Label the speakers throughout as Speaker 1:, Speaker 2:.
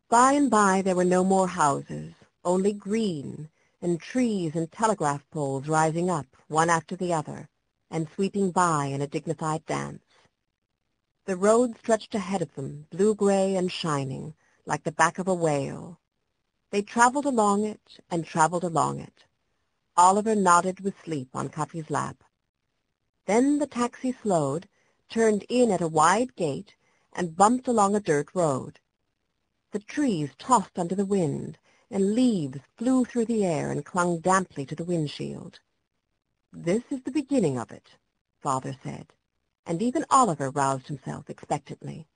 Speaker 1: By and by there were no more houses, only green, and trees and telegraph poles rising up, one after the other, and sweeping by in a dignified dance. The road stretched ahead of them, blue-gray and shining, like the back of a whale. They traveled along it and traveled along it. Oliver nodded with sleep on Cuffy's lap. Then the taxi slowed, turned in at a wide gate, and bumped along a dirt road. The trees tossed under the wind, and leaves flew through the air and clung damply to the windshield. "This is the beginning of it," Father said, and even Oliver roused himself expectantly.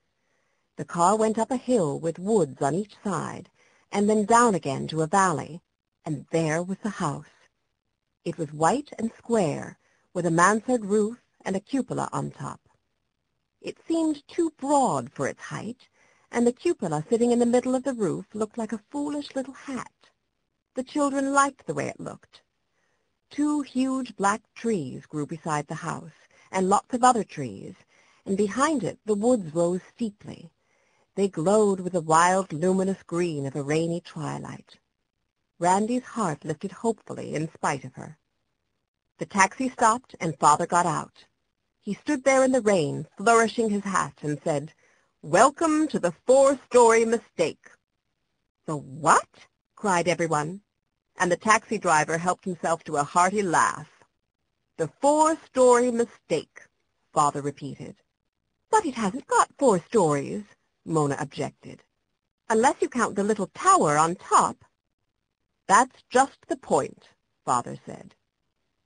Speaker 1: The car went up a hill with woods on each side, and then down again to a valley, and there was the house. It was white and square, with a mansard roof and a cupola on top. It seemed too broad for its height, and the cupola sitting in the middle of the roof looked like a foolish little hat. The children liked the way it looked. 2 huge black trees grew beside the house, and lots of other trees, and behind it the woods rose steeply. They glowed with the wild, luminous green of a rainy twilight. Randy's heart lifted hopefully in spite of her. The taxi stopped, and Father got out. He stood there in the rain, flourishing his hat, and said, "Welcome to the 4-story mistake." "The what?" cried everyone, and the taxi driver helped himself to a hearty laugh. "The 4-story mistake," Father repeated. "But it hasn't got 4 stories," Mona objected, "unless you count the little tower on top." "That's just the point," Father said.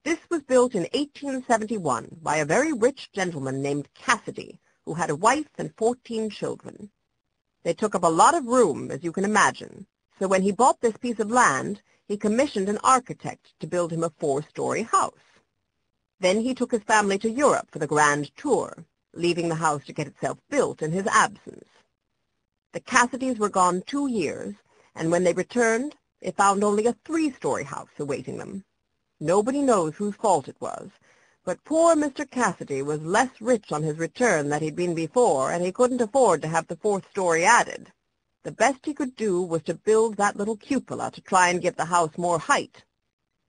Speaker 1: "This was built in 1871 by a very rich gentleman named Cassidy, who had a wife and 14 children. They took up a lot of room, as you can imagine, so when he bought this piece of land, he commissioned an architect to build him a 4-story house. Then he took his family to Europe for the grand tour, leaving the house to get itself built in his absence. The Cassidys were gone 2 years, and when they returned, they found only a 3-story house awaiting them. Nobody knows whose fault it was, but poor Mr. Cassidy was less rich on his return than he'd been before, and he couldn't afford to have the 4th story added. The best he could do was to build that little cupola to try and give the house more height,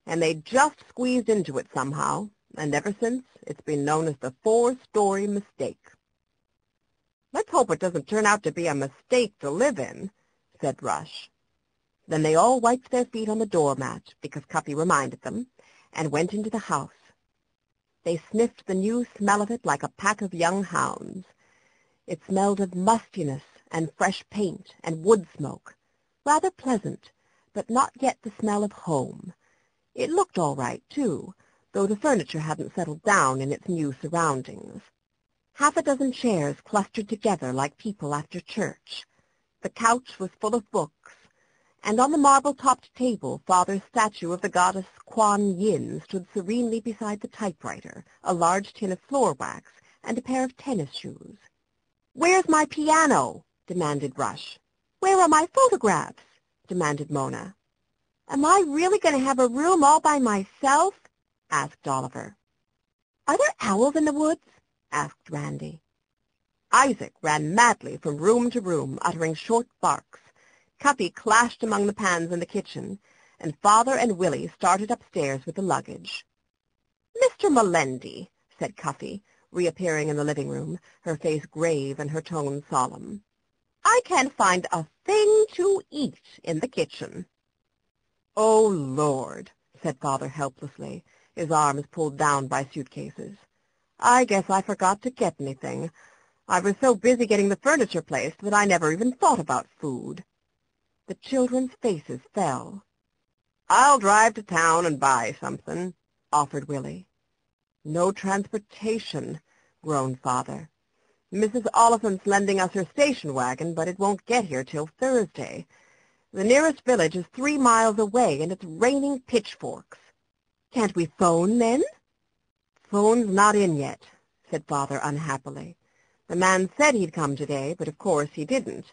Speaker 1: and they just squeezed into it somehow, and ever since it's been known as the 4-story mistake." "Let's hope it doesn't turn out to be a mistake to live in," said Rush. Then they all wiped their feet on the doormat, because Cuffy reminded them, and went into the house. They sniffed the new smell of it like a pack of young hounds. It smelled of mustiness and fresh paint and wood smoke, rather pleasant, but not yet the smell of home. It looked all right, too, though the furniture hadn't settled down in its new surroundings. 6 chairs clustered together like people after church. The couch was full of books, and on the marble-topped table Father's statue of the goddess Kuan Yin stood serenely beside the typewriter, a large tin of floor wax, and a pair of tennis shoes. "Where's my piano?" demanded Rush. "Where are my photographs?" demanded Mona. "Am I really going to have a room all by myself?" asked Oliver. "Are there owls in the woods?" asked Randy. Isaac ran madly from room to room, uttering short barks. Cuffy clashed among the pans in the kitchen, and Father and Willie started upstairs with the luggage. "Mr. Mellendy," said Cuffy, reappearing in the living room, her face grave and her tone solemn, "I can't find a thing to eat in the kitchen." "Oh, Lord," said Father helplessly, his arms pulled down by suitcases. "I guess I forgot to get anything. I was so busy getting the furniture placed that I never even thought about food." The children's faces fell. "I'll drive to town and buy something," offered Willie. "No transportation," groaned Father. "Mrs. Oliphant's lending us her station wagon, but it won't get here till Thursday. The nearest village is 3 miles away, and it's raining pitchforks." "Can't we phone, then?" "Phone's not in yet," said Father unhappily. "The man said he'd come today, but of course he didn't."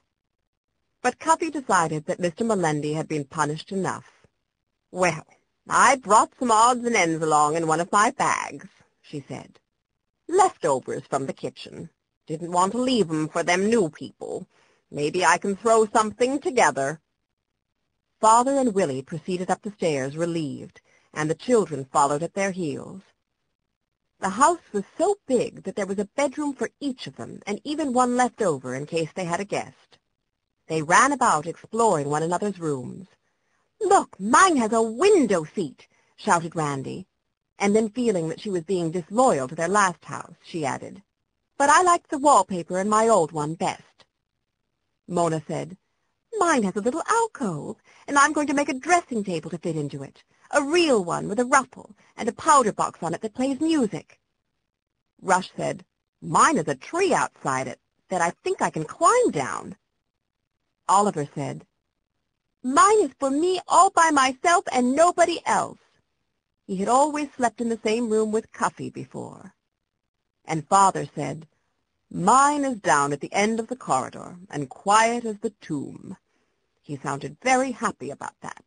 Speaker 1: But Cuffy decided that Mr. Mellendy had been punished enough. "Well, I brought some odds and ends along in one of my bags," she said. "Leftovers from the kitchen. Didn't want to leave 'em for them new people. Maybe I can throw something together." Father and Willie proceeded up the stairs, relieved, and the children followed at their heels. The house was so big that there was a bedroom for each of them, and even one left over in case they had a guest. They ran about exploring one another's rooms. "Look, mine has a window seat," shouted Randy, and then feeling that she was being disloyal to their last house, she added, "But I like the wallpaper in my old one best." Mona said, "Mine has a little alcove, and I'm going to make a dressing table to fit into it, a real one with a ruffle and a powder box on it that plays music." Rush said, "Mine has a tree outside it that I think I can climb down." Oliver said, "Mine is for me all by myself and nobody else." He had always slept in the same room with Cuffy before. And Father said, "Mine is down at the end of the corridor, and quiet as the tomb." He sounded very happy about that.